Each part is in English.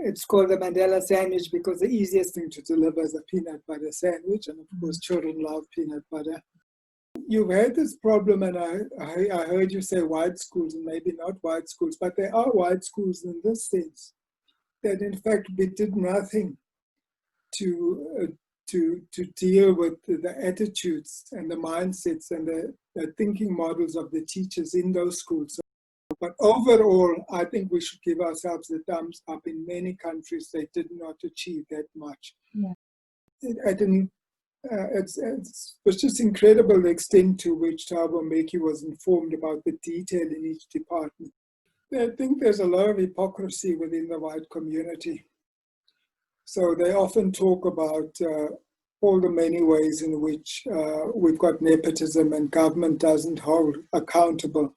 it's called the Mandela sandwich because the easiest thing to deliver is a peanut butter sandwich, and of course children love peanut butter. You've had this problem, and I heard you say white schools, and maybe not white schools, but there are white schools in this sense, that in fact we did nothing to deal with the attitudes and the mindsets and the thinking models of the teachers in those schools. But overall, I think we should give ourselves a thumbs up. In many countries, they did not achieve that much. Yeah. It was just incredible the extent to which Thabo Mbeki was informed about the detail in each department. I think there's a lot of hypocrisy within the white community. So they often talk about all the many ways in which we've got nepotism and government doesn't hold accountable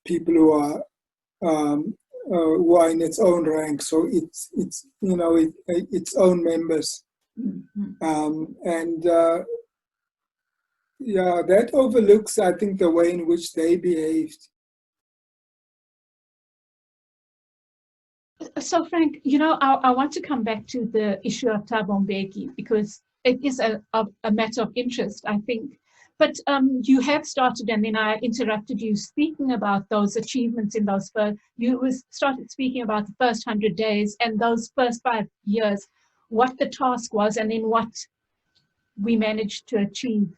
people who are in its own rank. So it's its own members, that overlooks, I think, the way in which they behaved. So, Frank, I want to come back to the issue of Thabo Mbeki because it is a matter of interest, I think. But you have started, and then I interrupted you, speaking about those achievements in those started speaking about the first 100 days and those first 5 years, what the task was, and then what we managed to achieve,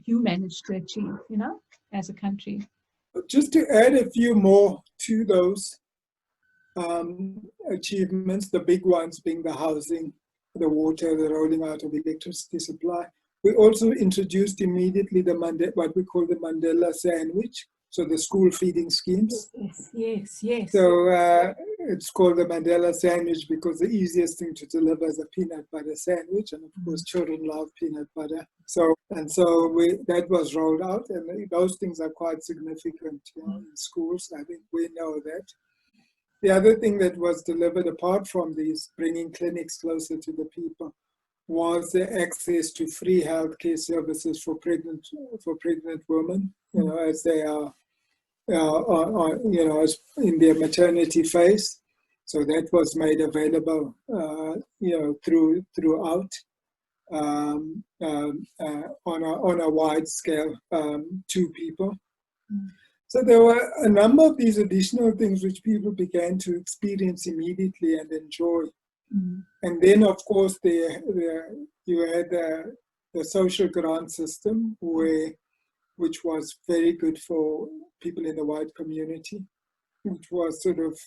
you managed to achieve, as a country. Just to add a few more to those achievements, the big ones being the housing, the water, the rolling out of electricity supply. We also introduced immediately what we call the Mandela sandwich, so the school feeding schemes. Yes. So it's called the Mandela sandwich because the easiest thing to deliver is a peanut butter sandwich, and of course children love peanut butter. So that was rolled out, and those things are quite significant in schools. I think we know that. The other thing that was delivered apart from these, bringing clinics closer to the people, was the access to free healthcare services for pregnant women, as they are, as in their maternity phase. So that was made available, throughout on a wide scale to people. So there were a number of these additional things which people began to experience immediately and enjoy. And then, of course, you had the social grant system, which was very good for people in the white community, which was sort of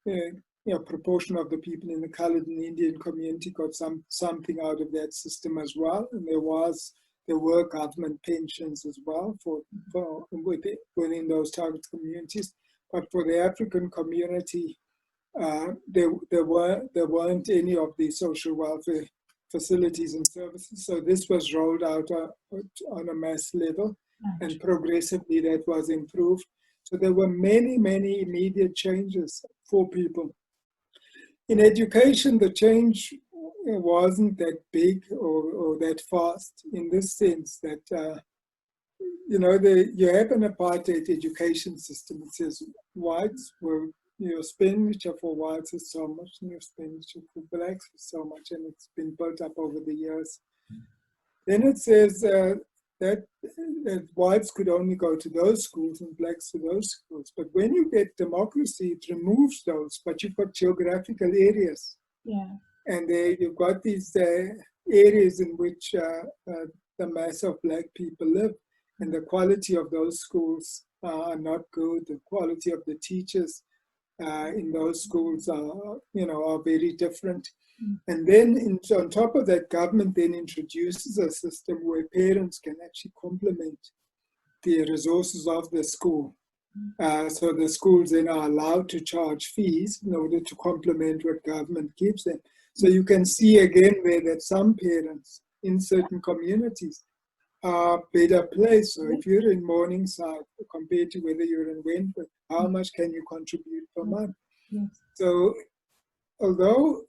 a proportion of the people in the colored and Indian community got something out of that system as well. And there were government pensions as well within those target communities. But for the African community, there weren't any of the social welfare facilities and services. So this was rolled out on a mass level, and progressively that was improved. So there were many, many immediate changes for people. In education, the change wasn't that big or that fast, in this sense that you have an apartheid education system. It says whites were, your expenditure for whites is so much, and your expenditure for blacks is so much, and it's been built up over the years. Then it says that whites could only go to those schools and blacks to those schools. But when you get democracy, it removes those, but you've got geographical areas. Yeah. And you've got these areas in which the mass of black people live, and the quality of those schools are not good. The quality of the teachers in those schools are very different. And then on top of that, government then introduces a system where parents can actually complement the resources of the school. So the schools then are allowed to charge fees in order to complement what government gives them. So you can see again there that some parents in certain communities are better placed. So if you're in Morningside compared to whether you're in Wentworth, how much can you contribute per month? Yes. So although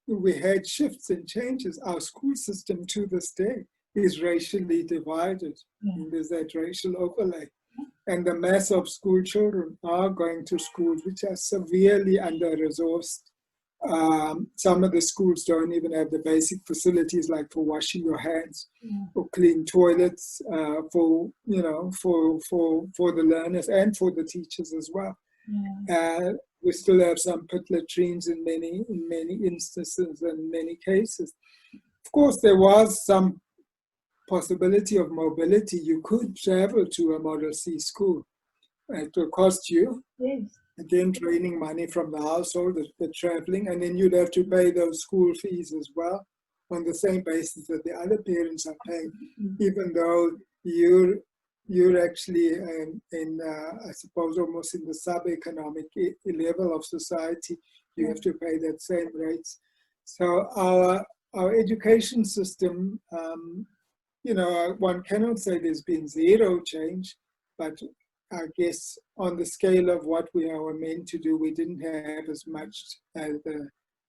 we had shifts and changes, our school system to this day is racially divided. And there's that racial overlay. And the mass of school children are going to schools which are severely under-resourced. Some of the schools don't even have the basic facilities like for washing your hands or clean toilets for the learners and for the teachers as well. We still have some pit latrines in many instances and many cases. Of course, there was some possibility of mobility. You could travel to a Model C school. It will cost you. Yes. Again, draining money from the household, the traveling, and then you'd have to pay those school fees as well on the same basis that the other parents are paying, even though you're actually I suppose, almost in the sub-economic level of society. You have to pay that same rates. So our education system, one cannot say there's been zero change, but I guess on the scale of what we were meant to do, we didn't have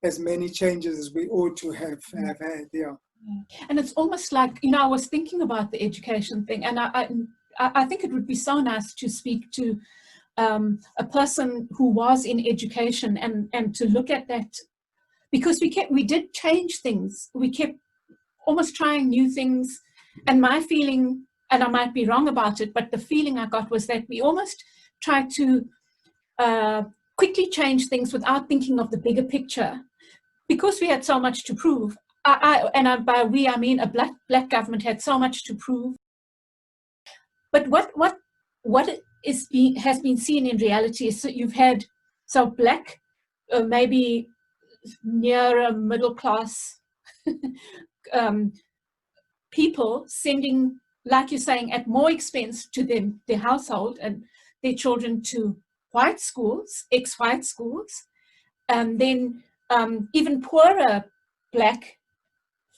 as many changes as we ought to have had. Yeah. And it's almost like, I was thinking about the education thing, and I think it would be so nice to speak to a person who was in education and to look at that, because we did change things. We kept almost trying new things, and my feeling, and I might be wrong about it, but the feeling I got was that we almost tried to quickly change things without thinking of the bigger picture, because we had so much to prove. By we, I mean a black government had so much to prove. But what has been seen in reality is that you've had black, maybe near a middle class people sending, like you're saying, at more expense to their household and their children to white schools, ex-white schools, and then even poorer black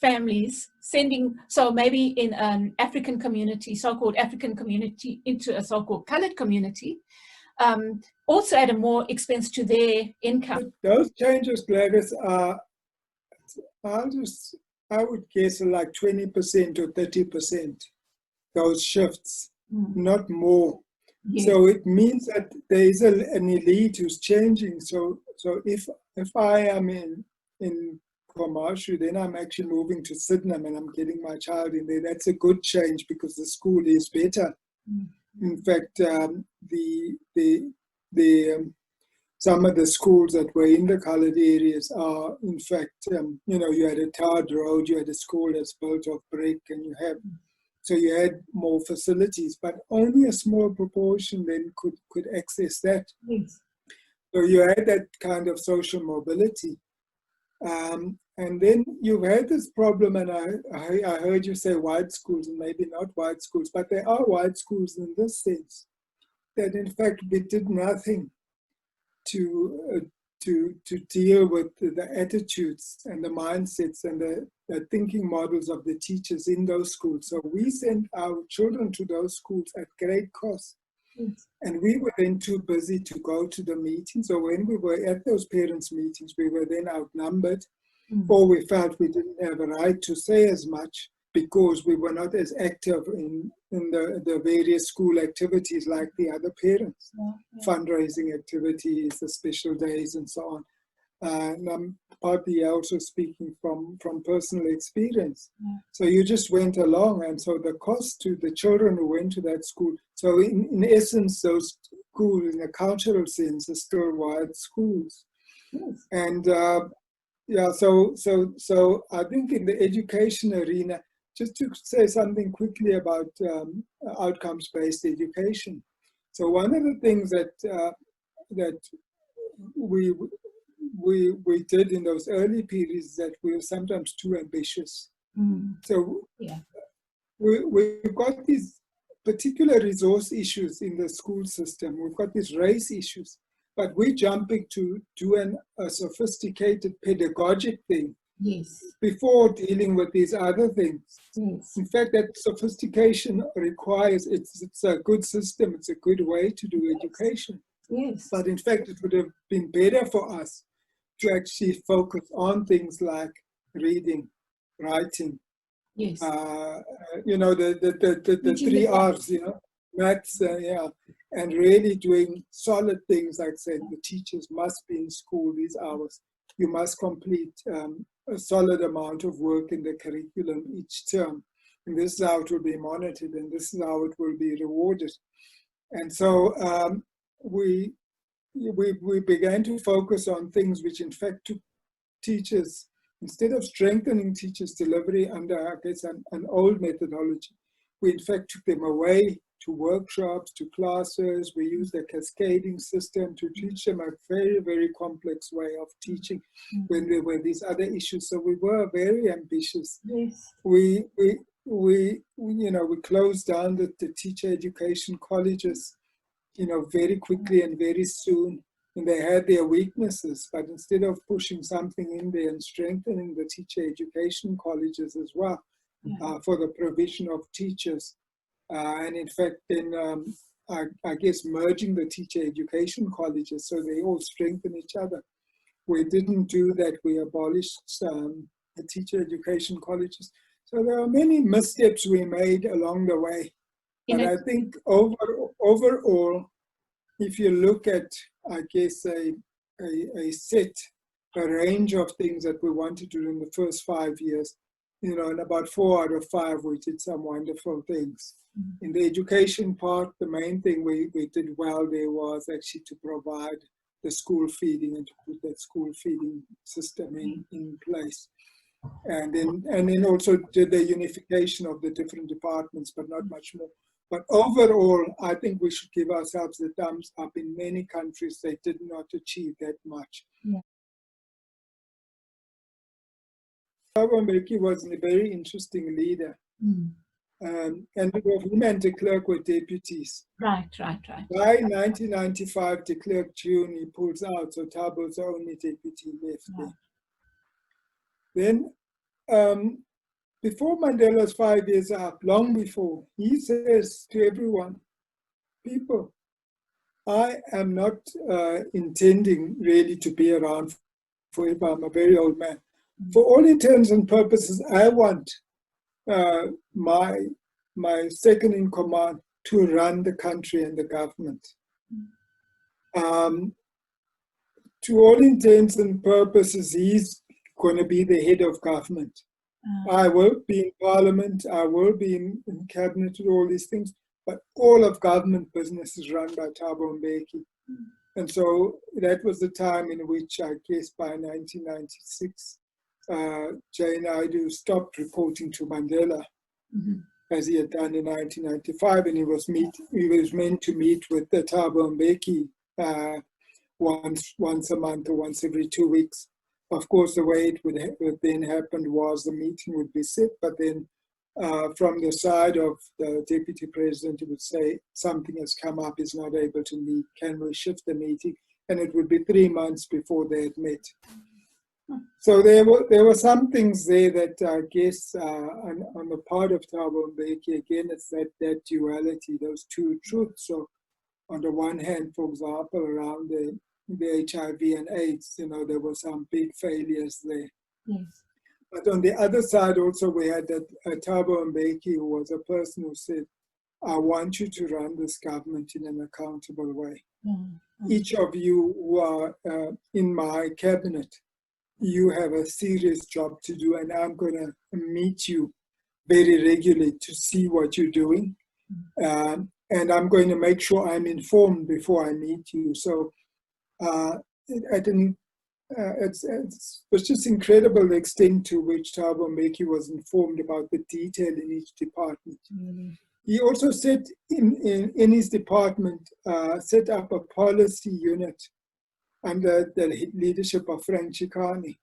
families sending, so maybe in an African community, so-called African community, into a so-called colored community, also at a more expense to their income. Those changes, Gladys, are, I would guess, like 20% or 30%, those shifts, not more. Yes. So it means that there is an elite who's changing. So if I am in Commercial, then I'm actually moving to Sydenham and I'm getting my child in there. That's a good change because the school is better. In fact, some of the schools that were in the colored areas are, in fact, you had a tarred road, you had a school that's built of brick, and you had more facilities, but only a small proportion then could access that. Yes. So you had that kind of social mobility. And then you've had this problem, and I heard you say white schools, and maybe not white schools, but there are white schools in this sense, that in fact we did nothing to deal with the attitudes and the mindsets and the thinking models of the teachers in those schools. So we sent our children to those schools at great cost. Yes. And we were then too busy to go to the meetings. So when we were at those parents' meetings, we were then outnumbered, or we felt we didn't have a right to say as much because we were not as active in the various school activities like the other parents, fundraising activities, the special days, and so on. And I'm partly also speaking from personal experience. So you just went along, and so the cost to the children who went to that school, so in essence, those schools in a cultural sense are still white schools. Yes. And so I think in the education arena, just to say something quickly about outcomes-based education. So one of the things that we did in those early periods is that we were sometimes too ambitious. So we've got these particular resource issues in the school system. We've got these race issues, but we're jumping to do a sophisticated pedagogic thing before dealing with these other things. Yes. In fact, that sophistication requires, it's a good system, it's a good way to do education. Yes. But in fact, it would have been better for us to actually focus on things like reading, writing, Yes. the 3 R's, maths, yeah, and really doing solid things like saying the teachers must be in school these hours. You must complete a solid amount of work in the curriculum each term. And this is how it will be monitored, and this is how it will be rewarded. And so we began to focus on things which in fact took teachers, instead of strengthening teachers' delivery under, I guess, an old methodology, we in fact took them away to workshops, to classes. We used a cascading system to teach them a very, very complex way of teaching when there were these other issues. So we were very ambitious. Yes. We closed down the teacher education colleges, very quickly and very soon. And they had their weaknesses, but instead of pushing something in there and strengthening the teacher education colleges as well, for the provision of teachers, and in fact then I guess merging the teacher education colleges so they all strengthen each other. We didn't do that. We abolished the teacher education colleges. So there are many missteps we made along the way. But I think overall, if you look at, I guess, a range of things that we wanted to do in the first 5 years, in about 4 out of 5, we did some wonderful things. In the education part, the main thing we did well there was actually to provide the school feeding and to put that school feeding system in place. And then also did the unification of the different departments, but not much more. But overall, I think we should give ourselves the thumbs up. In many countries, they did not achieve that much. Yeah. Thabo Mbeki was a very interesting leader. And him and de Klerk were deputies. Right. By 1995, de Klerk June, he pulls out, so Thabo's the only deputy left there. Then, before Mandela's 5 years up, long before, he says to everyone, people, I am not intending really to be around forever. I'm a very old man. For all intents and purposes, I want my second in command to run the country and the government. To all intents and purposes, he's going to be the head of government. I will be in parliament, I will be in cabinet and all these things, but all of government business is run by Thabo Mbeki. And so that was the time in which, I guess by 1996, Jane Naidoo stopped reporting to Mandela, as he had done in 1995, and he was meant to meet with the Thabo Mbeki once a month or once every 2 weeks. Of course, the way it would then happen was the meeting would be set, but then from the side of the deputy president, he would say, something has come up, is not able to meet, can we shift the meeting? And it would be 3 months before they had met. So there were some things there that I guess on the part of Thabo Mbeki, again, it's that duality, those two truths. So on the one hand, for example, around the HIV and AIDS, there were some big failures there. Yes. But on the other side also, we had that Thabo Mbeki, who was a person who said, I want you to run this government in an accountable way. Each of you who are in my cabinet, you have a serious job to do, and I'm going to meet you very regularly to see what you're doing. And I'm going to make sure I'm informed before I meet you. So it was just incredible the extent to which Thabo Mbeki was informed about the detail in each department. He also set in his department, set up a policy unit under the leadership of Frank Meintjies,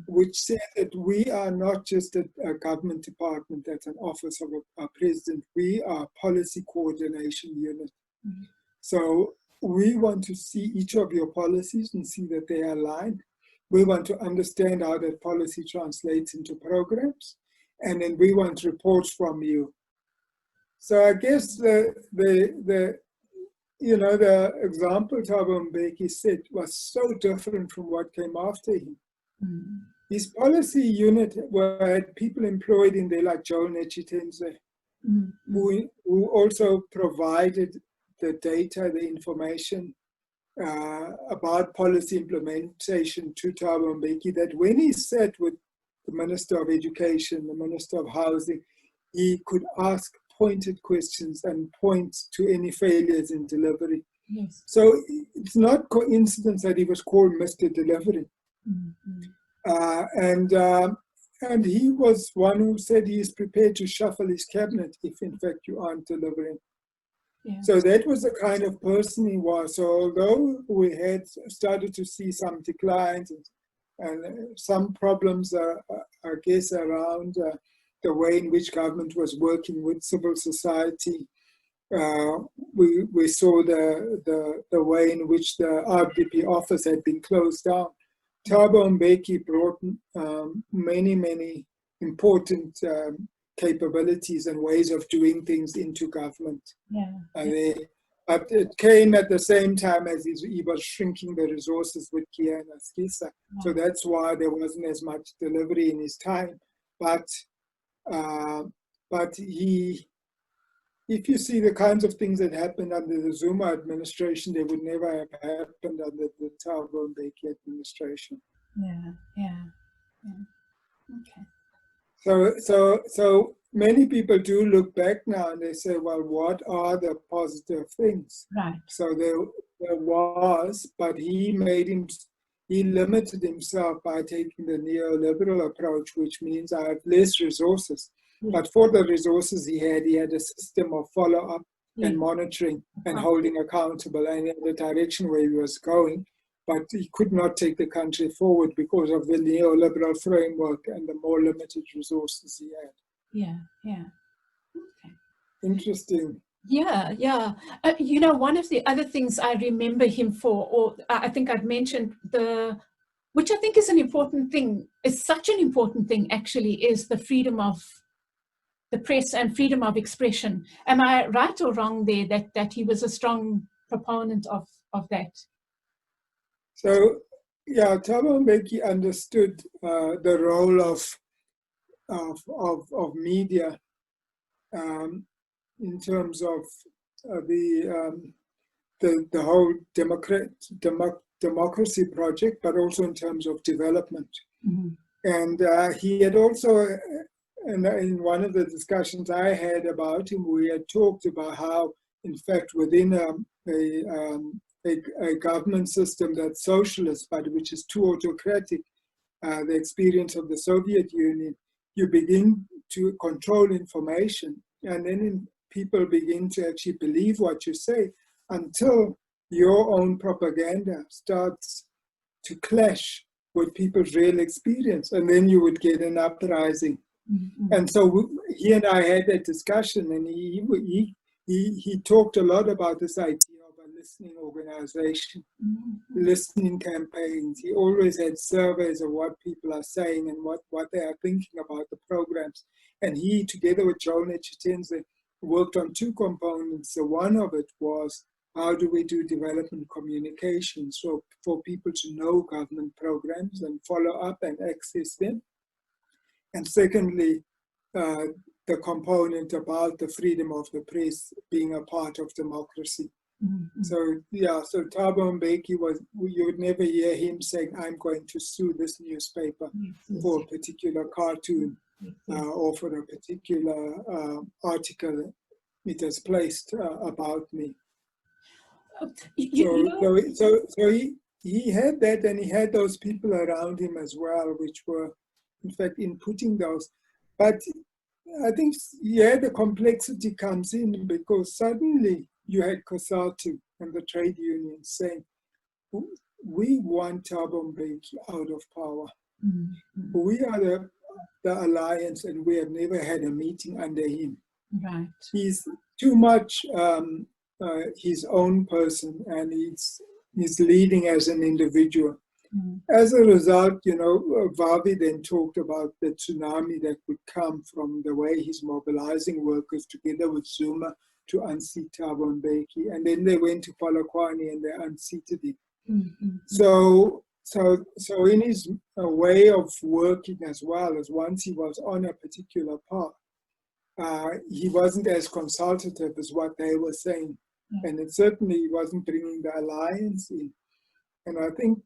which said that we are not just a government department that's an office of a president, we are a policy coordination unit. So we want to see each of your policies and see that they are aligned. We want to understand how that policy translates into programs, and then we want reports from you. So I guess the example Thabo Mbeki set was so different from what came after him. His policy unit had people employed in there like Joel Netchitenze, who also provided the data, the information about policy implementation to Thabo Mbeki, that when he sat with the Minister of Education, the Minister of Housing, he could ask pointed questions and point to any failures in delivery. Yes. So it's not coincidence that he was called Mr. Delivery. And he was one who said he is prepared to shuffle his cabinet if in fact you aren't delivering. Yeah. So that was the kind of person he was. So although we had started to see some declines and some problems, I guess, around the way in which government was working with civil society, we saw the way in which the RDP office had been closed down. Thabo Mbeki brought many important capabilities and ways of doing things into government. But it came at the same time as he was shrinking the resources with Kia and Askisa. So that's why there wasn't as much delivery in his time. But he, if you see the kinds of things that happened under the Zuma administration, they would never have happened under the Thabo Mbeki administration. Okay. So many people do look back now and they say, well, what are the positive things? Right. So there was, but he limited himself by taking the neoliberal approach, which means I have less resources. But for the resources he had a system of follow-up and monitoring and holding accountable and in the direction where he was going. But he could not take the country forward because of the neoliberal framework and the more limited resources he had. Okay. Interesting. One of the other things I remember him for, or I think I've mentioned, which I think is an important thing, is such an important thing actually, is the freedom of the press and freedom of expression. Am I right or wrong there that he was a strong proponent of that? So, Thabo Mbeki understood the role of media in terms of the whole democracy project, but also in terms of development. And he had also, in one of the discussions I had about him, we had talked about how, in fact, within a government system that's socialist, but which is too autocratic, the experience of the Soviet Union, you begin to control information, and then people begin to actually believe what you say until your own propaganda starts to clash with people's real experience, and then you would get an uprising. And so he and I had that discussion, and he talked a lot about this idea of a listening organization, listening campaigns. He always had surveys of what people are saying and what they are thinking about the programs. And he, together with Jonah Chitenze, worked on two components. So one of it was, how do we do development communication? So for people to know government programs and follow up and access them. And secondly, the component about the freedom of the press being a part of democracy. So Thabo Mbeki you would never hear him saying, I'm going to sue this newspaper for a particular cartoon or for a particular article it has placed about me. So he had that, and he had those people around him as well, which were, in fact, inputting those. But I think, the complexity comes in because suddenly you had COSATU and the trade unions saying, we want Thabo Mbeki out of power. We are the alliance, and we have never had a meeting under him. Right. He's too much his own person, and he's leading as an individual. As a result, Vavi then talked about the tsunami that would come from the way he's mobilizing workers together with Zuma to unseat Thabo Mbeki. And then they went to Polokwane and they unseated him. So in his way of working as well, as once he was on a particular path, he wasn't as consultative as what they were saying. And it certainly wasn't bringing the alliance in. And I think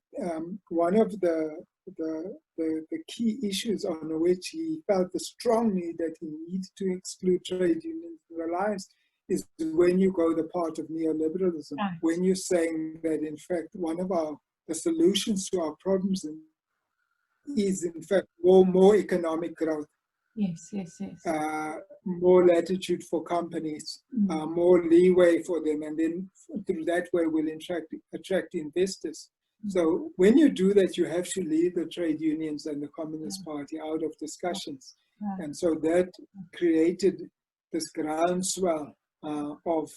one of the key issues on which he felt the strong need that he needed to exclude trade unions from the alliance is when you go the part of neoliberalism, right. when you're saying that, in fact, one of the solutions to our problems is, in fact, more economic growth. Yes, yes, yes. More latitude for companies, more leeway for them, and then through that way we'll attract investors. So when you do that, you have to leave the trade unions and the Communist Party out of discussions. Right. And so that created this groundswell of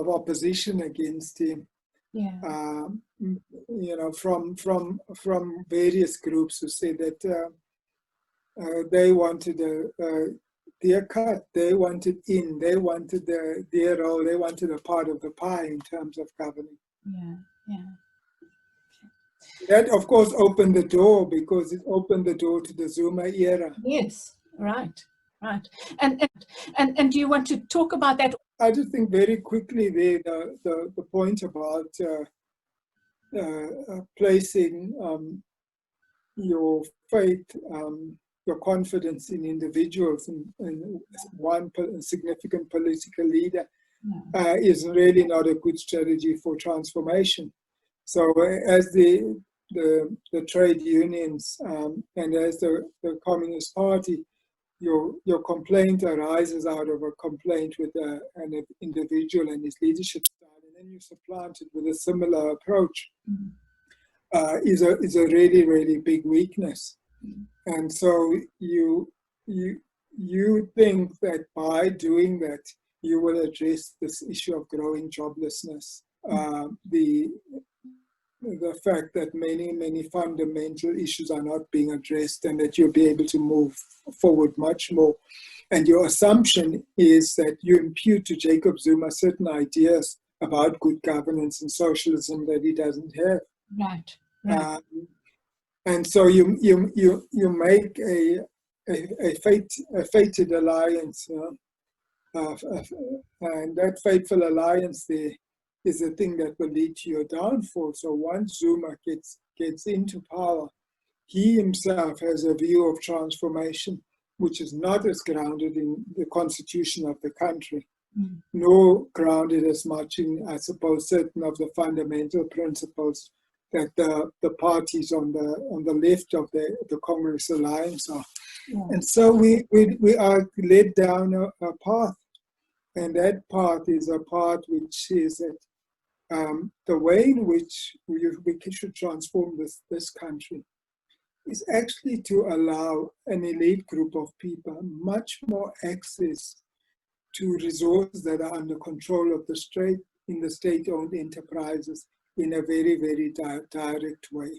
opposition against him. Yeah. You know, from various groups who said that they wanted their cut, they wanted they wanted their role, they wanted a part of the pie in terms of governing. Yeah, yeah. That, of course, opened the door, because it opened the door to the Zuma era. Yes, right, right. And do you want to talk about that? I just think very quickly there, the point about placing your faith, your confidence in individuals and one significant political leader is really not a good strategy for transformation. So as the trade unions and as the Communist Party, your complaint arises out of a complaint with an individual and his leadership style, and then you supplant it with a similar approach, is a really, really big weakness. And so you think that by doing that, you will address this issue of growing joblessness, the fact that many fundamental issues are not being addressed, and that you'll be able to move forward much more. And your assumption is that you impute to Jacob Zuma certain ideas about good governance and socialism that he doesn't have. Right. Right. And so you make a fated alliance, and that fateful alliance there is the thing that will lead to your downfall. So once Zuma gets into power, he himself has a view of transformation which is not as grounded in the constitution of the country, nor grounded as much in, I suppose, certain of the fundamental principles that the parties on the left of the Congress alliance are. Yeah. And so we are led down a path, and that path is a path which is that the way in which we should transform this country is actually to allow an elite group of people much more access to resources that are under control of the state in the state-owned enterprises in a very, very direct way.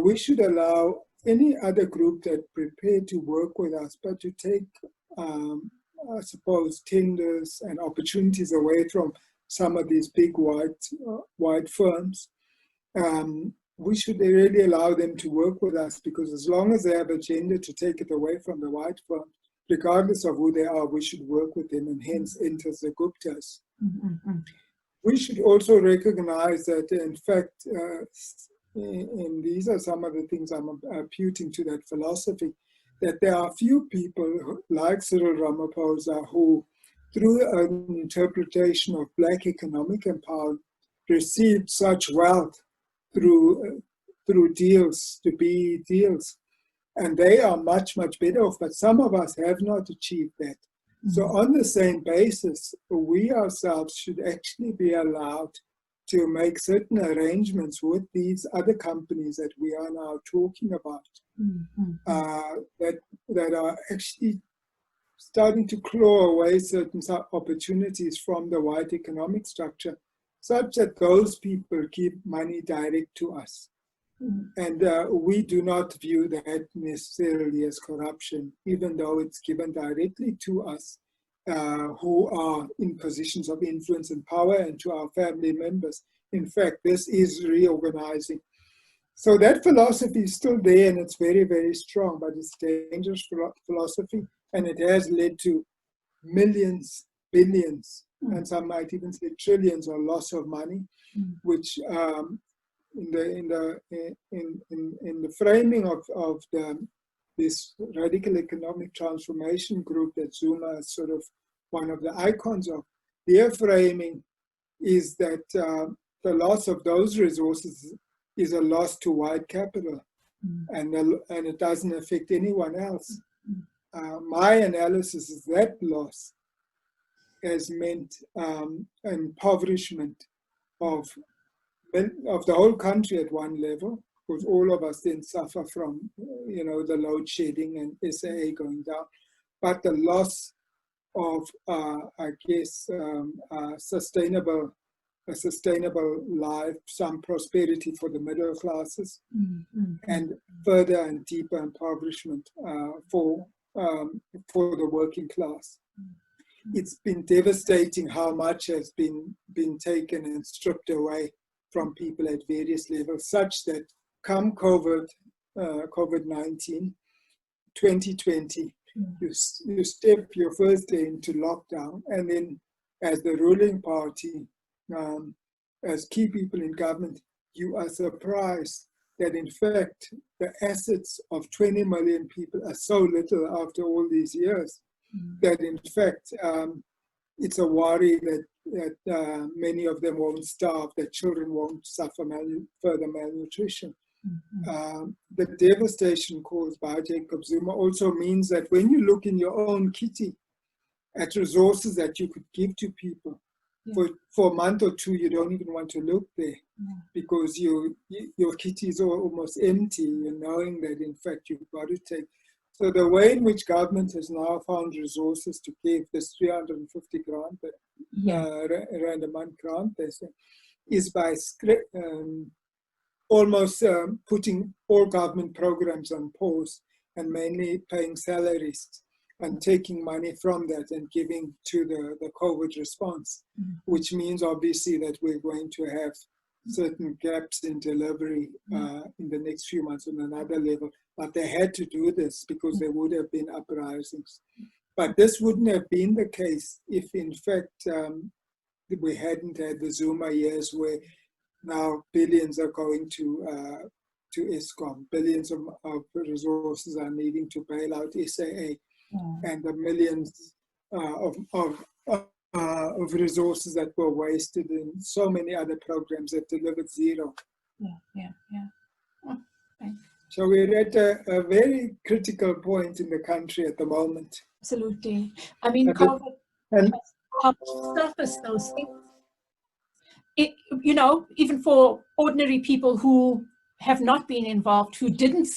We should allow any other group that prepared to work with us, but to take, I suppose, tenders and opportunities away from some of these big white firms. We should really allow them to work with us, because as long as they have agenda to take it away from the white firms, regardless of who they are, we should work with them, and hence enters the Guptas. We should also recognize that, in fact, and these are some of the things I'm imputing to that philosophy, that there are few people like Cyril Ramaphosa who, through an interpretation of Black economic empowerment, received such wealth through deals, to be deals. And they are much, much better off, but some of us have not achieved that. So on the same basis, we ourselves should actually be allowed to make certain arrangements with these other companies that we are now talking about, that are actually starting to claw away certain opportunities from the white economic structure, such that those people keep money direct to us. And we do not view that necessarily as corruption, even though it's given directly to us who are in positions of influence and power, and to our family members. In fact, this is reorganizing So that philosophy is still there, and it's very, very strong, but it's dangerous philosophy, and it has led to millions, billions, and some might even say trillions of loss of money, which in the framing of this radical economic transformation group that Zuma is sort of one of the icons of, their framing is that the loss of those resources is a loss to white capital, and it doesn't affect anyone else. My analysis is that loss has meant impoverishment of the whole country at one level, because all of us then suffer from, the load shedding and SAA going down, but the loss of, a sustainable life, some prosperity for the middle classes, and further and deeper impoverishment for the working class. It's been devastating how much has been taken and stripped away from people at various levels, such that come COVID-19, 2020, you step your first day into lockdown, and then as the ruling party, as key people in government, you are surprised that in fact the assets of 20 million people are so little after all these years, that in fact it's a worry that many of them won't starve, that children won't suffer further malnutrition. The devastation caused by Jacob Zuma also means that when you look in your own kitty at resources that you could give to people, for a month or two, you don't even want to look there, because your kitty is almost empty, knowing that in fact you've got to take. So the way in which government has now found resources to give this 350 grant, rand a month grant, they say, is by almost putting all government programs on pause and mainly paying salaries and taking money from that and giving to the COVID response, which means obviously that we're going to have certain gaps in delivery in the next few months on another level. But they had to do this because there would have been uprisings. But this wouldn't have been the case if, in fact, we hadn't had the Zuma years where now billions are going to Eskom, billions of resources are needing to bail out SAA, and the millions of resources that were wasted in so many other programs that delivered zero. So we're at a very critical point in the country at the moment. Absolutely. I mean, COVID has helped surface those things. Even for ordinary people who have not been involved, who didn't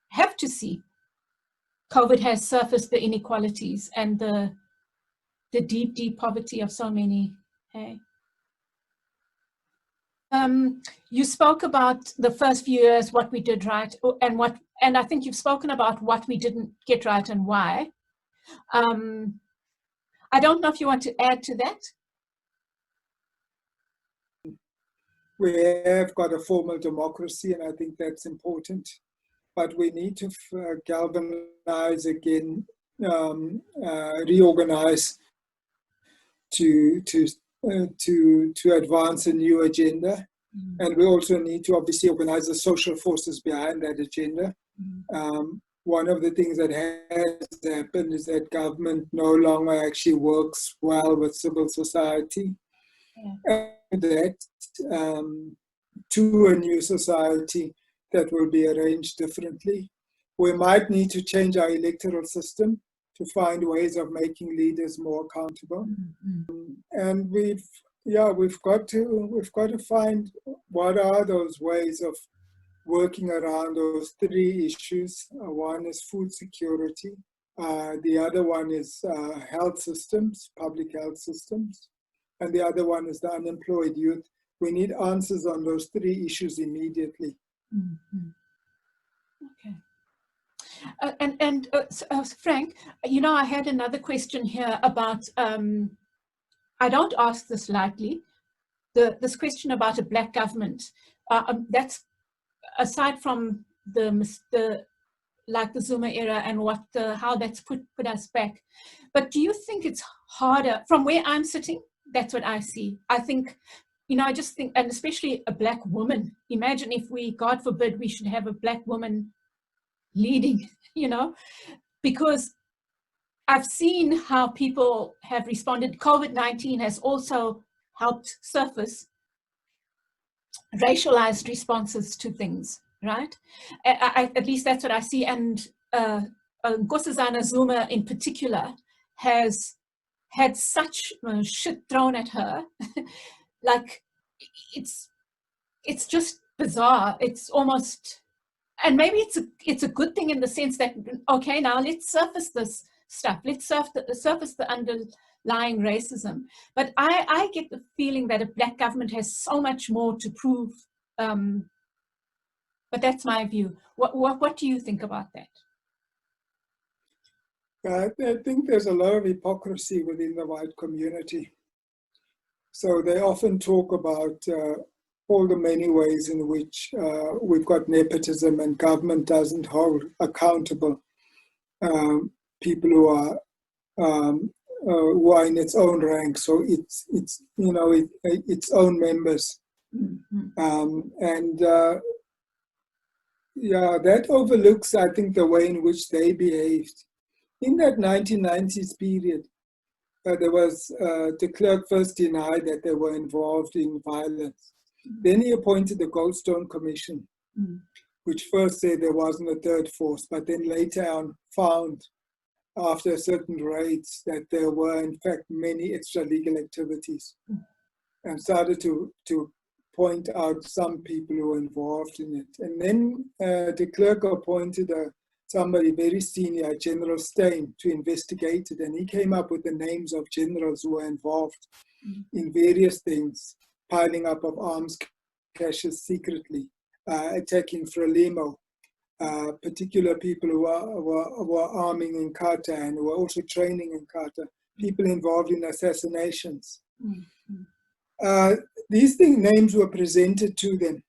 have to see, COVID has surfaced the inequalities and the deep, deep poverty of so many. Hey. You spoke about the first few years, what we did right, and I think you've spoken about what we didn't get right and why. I don't know if you want to add to that. We have got a formal democracy, and I think that's important. But we need to galvanize again, reorganize to advance a new agenda. And we also need to obviously organize the social forces behind that agenda. One of the things that has happened is that government no longer actually works well with civil society. And that to a new society that will be arranged differently. We might need to change our electoral system to find ways of making leaders more accountable. And we've got to find what are those ways of working around those three issues. One is food security. The other one is health systems, public health systems. And the other one is the unemployed youth. We need answers on those three issues immediately. Okay. Frank, I had another question here about, I don't ask this lightly, this question about a black government. That's aside from the like the Zuma era and how that's put us back, but do you think it's harder from where I'm sitting? That's what I see. I think, I just think, and especially a black woman. Imagine if God forbid, we should have a black woman leading, because I've seen how people have responded. COVID-19 has also helped surface racialized responses to things, right? At least that's what I see. And Nkosazana Zuma in particular has had such shit thrown at her. Like, it's just bizarre. It's almost, and maybe it's a good thing in the sense that, okay, now let's surface this stuff. Let's surface the underlying racism. But I get the feeling that a black government has so much more to prove. But that's my view. What do you think about that? I think there's a lot of hypocrisy within the white community. So they often talk about all the many ways in which we've got nepotism and government doesn't hold accountable people who are in its own rank. So it's its own members, that overlooks, I think, the way in which they behaved. In that 1990s period, there was de Klerk first denied that they were involved in violence. Then he appointed the Goldstone Commission, which first said there wasn't a third force, but then later on found, after certain raids, that there were in fact many extralegal activities, and started to point out some people who were involved in it. And then de Klerk appointed somebody very senior, General Steyn, to investigate it, and he came up with the names of generals who were involved in various things, piling up of arms caches secretly, attacking Frelimo, particular people who were arming in Kata and who were also training in Kata, people involved in assassinations. These names were presented to them.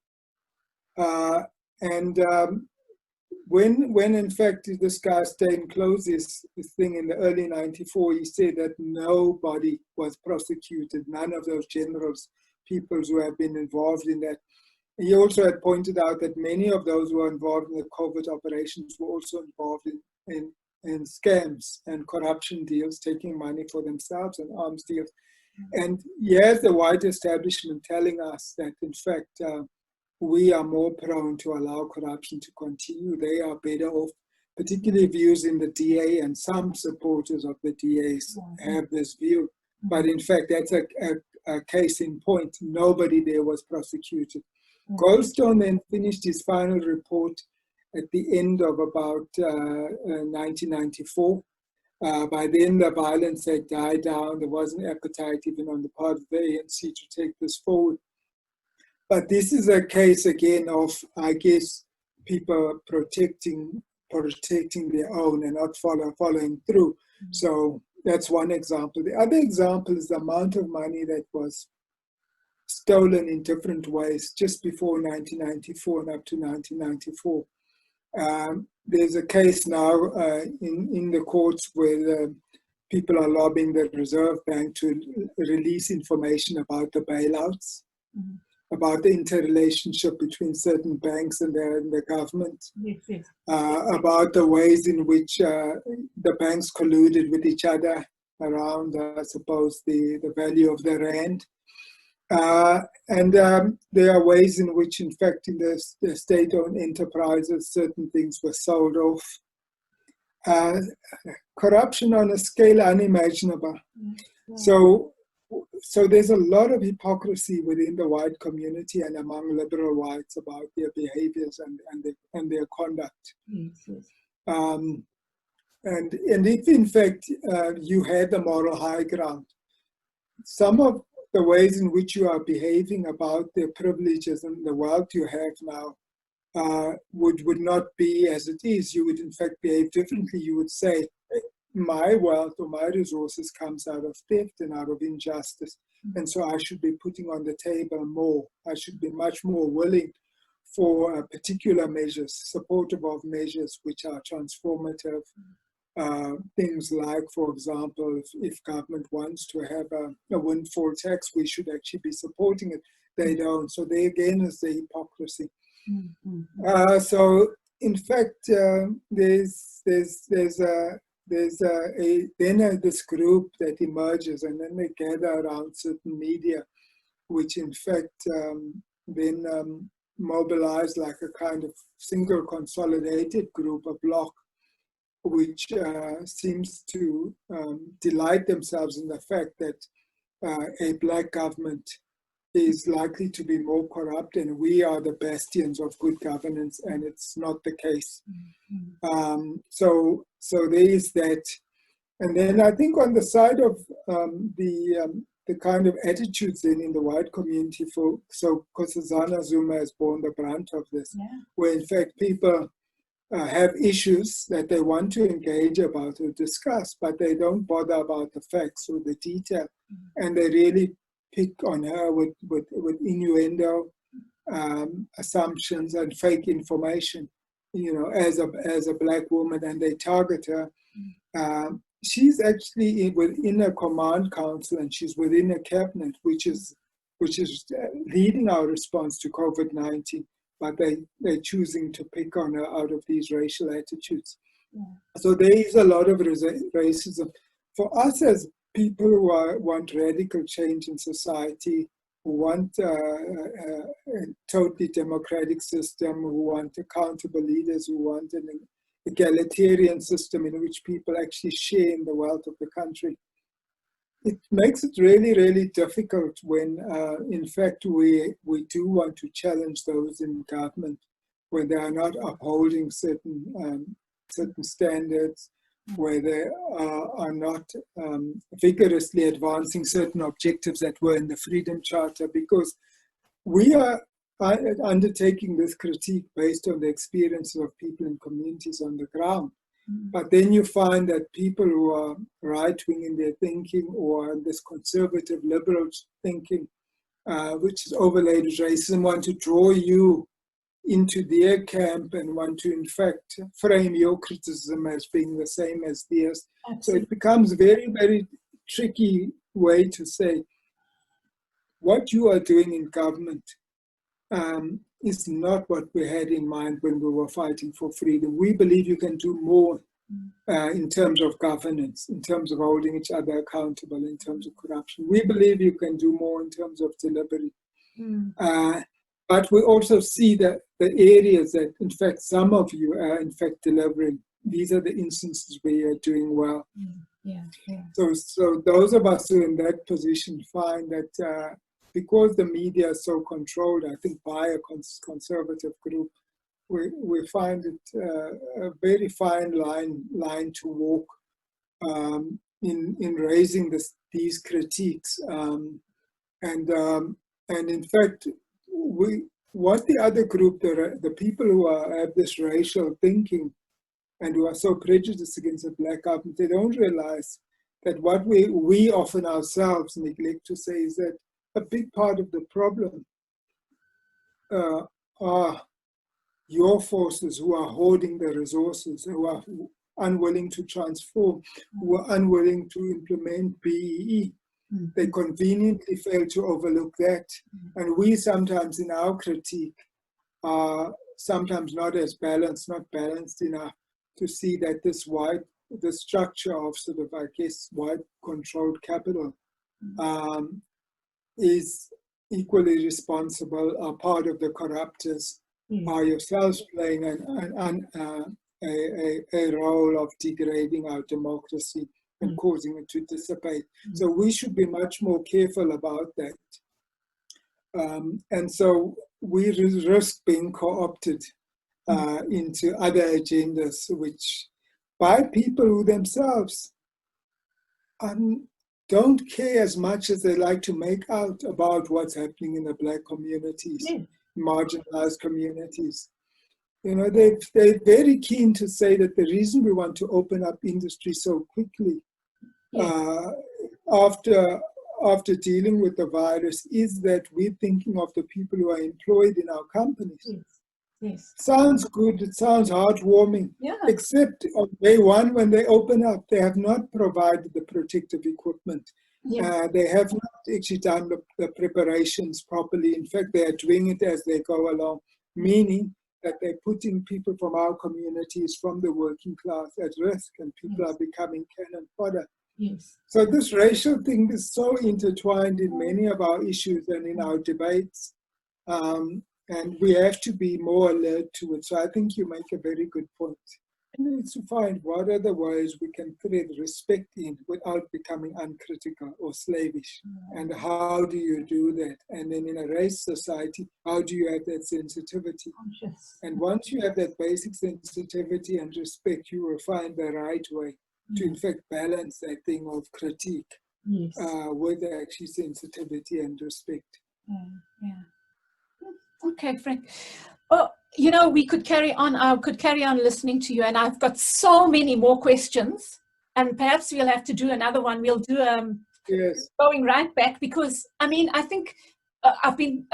When in fact this guy Steyn closed this thing in the early 94, he said that nobody was prosecuted, none of those generals, people who have been involved in that. He also had pointed out that many of those who were involved in the COVID operations were also involved in scams and corruption deals, taking money for themselves and arms deals. And here's the white establishment telling us that, in fact, we are more prone to allow corruption to continue. They are better off, particularly views in the DA, and some supporters of the DAs have this view. But in fact, that's a case in point. Nobody there was prosecuted. Goldstone then finished his final report at the end of about 1994. By then, the violence had died down. There wasn't appetite even on the part of the ANC to take this forward. But this is a case again of, I guess, people protecting their own and not following through. So that's one example. The other example is the amount of money that was stolen in different ways just before 1994 and up to 1994. There's a case now in the courts where people are lobbying the Reserve Bank to release information about the bailouts, about the interrelationship between certain banks and the government, about the ways in which the banks colluded with each other around, I suppose, the value of the rand. There are ways in which, in fact, in the state-owned enterprises, certain things were sold off. Corruption on a scale unimaginable. So there's a lot of hypocrisy within the white community and among liberal whites about their behaviors and their conduct. And if, in fact, you had the moral high ground, some of the ways in which you are behaving about the privileges and the wealth you have now would not be as it is. You would, in fact, behave differently. You would say, my wealth or my resources comes out of theft and out of injustice. And so I should be putting on the table more. I should be much more willing for particular measures, supportive of measures which are transformative. Things like, for example, if government wants to have a windfall tax, we should actually be supporting it. They don't. So there again is the hypocrisy. So in fact, there's this group that emerges, and then they gather around certain media, which in fact then mobilize like a kind of single consolidated group, a bloc, which seems to delight themselves in the fact that a black government is likely to be more corrupt and we are the bastions of good governance, and it's not the case. So there is that. And then I think on the side of the kind of attitudes in the white community, so Nkosazana Zuma has borne the brunt of this, where in fact people have issues that they want to engage about or discuss, but they don't bother about the facts or the detail, and they really pick on her with innuendo, assumptions, and fake information, as a black woman, and they target her. She's actually within a command council, and she's within a cabinet, which is leading our response to COVID-19. But they're choosing to pick on her out of these racial attitudes. So there is a lot of racism. For us as people who want radical change in society, who want a totally democratic system, who want accountable leaders, who want an egalitarian system in which people actually share in the wealth of the country, it makes it really, really difficult when, in fact, we do want to challenge those in government when they are not upholding certain standards, where they are not vigorously advancing certain objectives that were in the Freedom Charter, because we are undertaking this critique based on the experiences of people in communities on the ground. But then you find that people who are right-wing in their thinking, or this conservative liberal thinking, which is overlaid with racism, want to draw you into their camp and want to, in fact, frame your criticism as being the same as theirs. Absolutely. So it becomes very, very tricky way to say what you are doing in government is not what we had in mind when we were fighting for freedom. We believe you can do more in terms of governance, in terms of holding each other accountable, in terms of corruption. We believe you can do more in terms of delivery. But we also see that the areas that, in fact, some of you are, in fact, delivering. These are the instances where you're doing well. So those of us who are in that position find that because the media is so controlled, I think, by a conservative group, we find it a very fine line to walk in raising these critiques. And in fact, what the other group, the people who have this racial thinking and who are so prejudiced against the black government, they don't realize that what we often ourselves neglect to say is that a big part of the problem are your forces who are hoarding the resources, who are unwilling to transform, who are unwilling to implement BEE. They conveniently fail to overlook that. And we sometimes in our critique are sometimes not balanced enough to see that the structure of sort of, I guess, white controlled capital is equally responsible, are part of the corruptors, are yourselves playing a role of degrading our democracy and causing it to dissipate. So we should be much more careful about that. And so we risk being co-opted into other agendas, which by people who themselves don't care as much as they like to make out about what's happening in the black communities, marginalized communities. They're very keen to say that the reason we want to open up industry so quickly after dealing with the virus is that we're thinking of the people who are employed in our companies. Yes. Sounds good, it sounds heartwarming. Yeah. Except on day one, when they open up, they have not provided the protective equipment. Yes. They have not actually done the preparations properly. In fact, they are doing it as they go along, meaning that they're putting people from our communities, from the working class, at risk, and people are becoming cannon fodder. Yes. So this racial thing is so intertwined in many of our issues and in our debates. And we have to be more alert to it. So I think you make a very good point. We need to find what are the ways we can thread respect in without becoming uncritical or slavish. And how do you do that? And then in a race society, how do you have that sensitivity? And once you have that basic sensitivity and respect, you will find the right way to, in fact, balance that thing of critique with actually sensitivity and respect. Okay, Frank. Well, you know, we could carry on. I could carry on listening to you, and I've got so many more questions. And perhaps we'll have to do another one. We'll do going right back, because I mean, I think I've been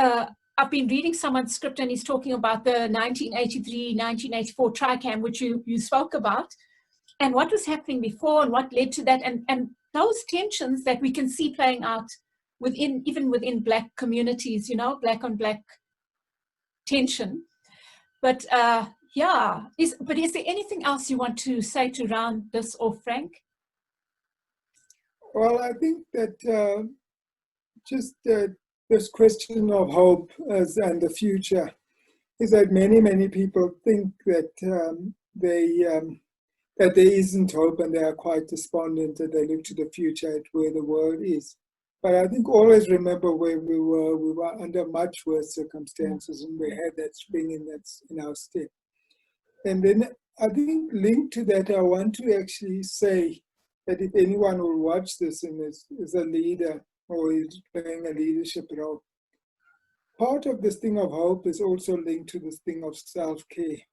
reading someone's script, and he's talking about the 1983-1984 TRICAM, which you spoke about, and what was happening before and what led to that, and those tensions that we can see playing out even within Black communities, you know, Black on Black tension. But is there anything else you want to say to round this off, Frank? Well, I think that this question of hope and the future is that many people think that that there isn't hope, and they are quite despondent, that they look to the future at where the world is. But I think always remember where we were under much worse circumstances, and we had that spring in our step. And then I think linked to that, I want to actually say that if anyone will watch this and is a leader or is playing a leadership role, part of this thing of hope is also linked to this thing of self-care.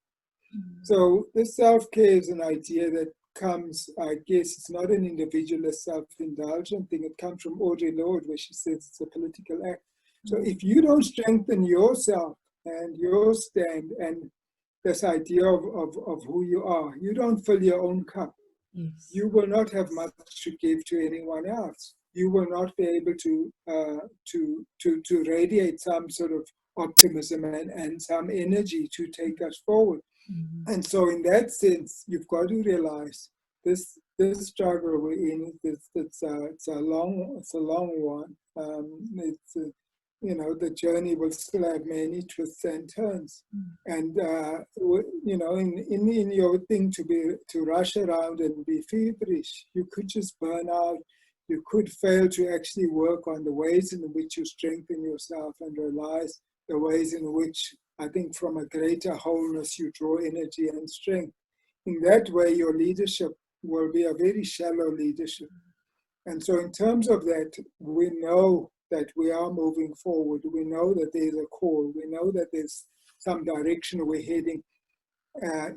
So this self-care is an idea that comes, I guess, it's not an individualist self-indulgent thing. It comes from Audre Lorde, where she says it's a political act. So if you don't strengthen yourself and your stand and this idea of who you are, you don't fill your own cup. Yes. You will not have much to give to anyone else. You will not be able to radiate some sort of optimism and some energy to take us forward. Mm-hmm. And so in that sense, you've got to realize this struggle we're in, it's a long one. The journey will still have many twists and turns. And in your thing to rush around and be feverish, you could just burn out. You could fail to actually work on the ways in which you strengthen yourself and realize the ways in which, I think, from a greater wholeness, you draw energy and strength. In that way, your leadership will be a very shallow leadership. And so in terms of that, we know that we are moving forward. We know that there's a call. We know that there's some direction we're heading,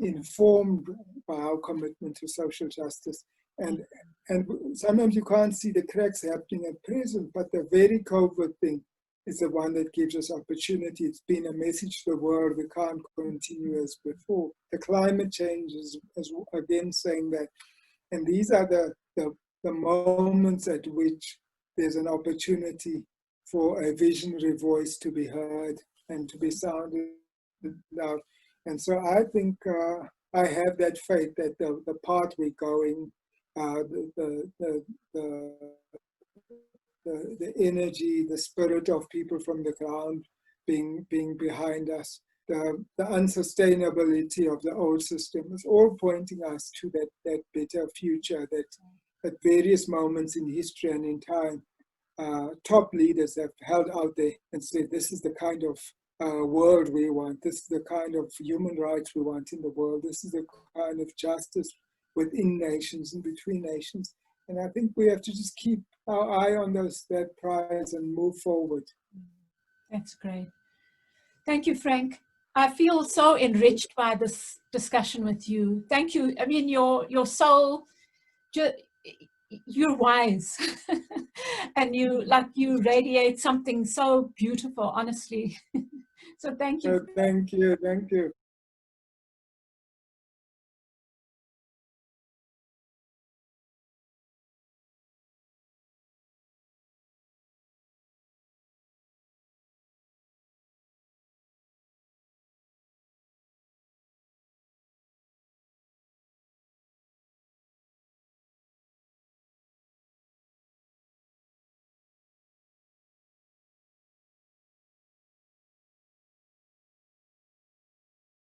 informed by our commitment to social justice. And sometimes you can't see the cracks happening at present, but the very covert thing is the one that gives us opportunity. It's been a message to the world: we can't continue as before. The climate change is again saying that. And these are the moments at which there's an opportunity for a visionary voice to be heard and to be sounded out. And so I think I have that faith that the path we're going, the energy, the spirit of people from the ground being behind us, the unsustainability of the old system is all pointing us to that better future that at various moments in history and in time, top leaders have held out there and said, this is the kind of world we want. This is the kind of human rights we want in the world. This is the kind of justice within nations and between nations. And I think we have to just keep our eye on that prize and move forward. That's great. Thank you, Frank. I feel so enriched by this discussion with you. Thank you. I mean, your soul, you're wise and you radiate something so beautiful, honestly. So thank you. Thank you. Thank you.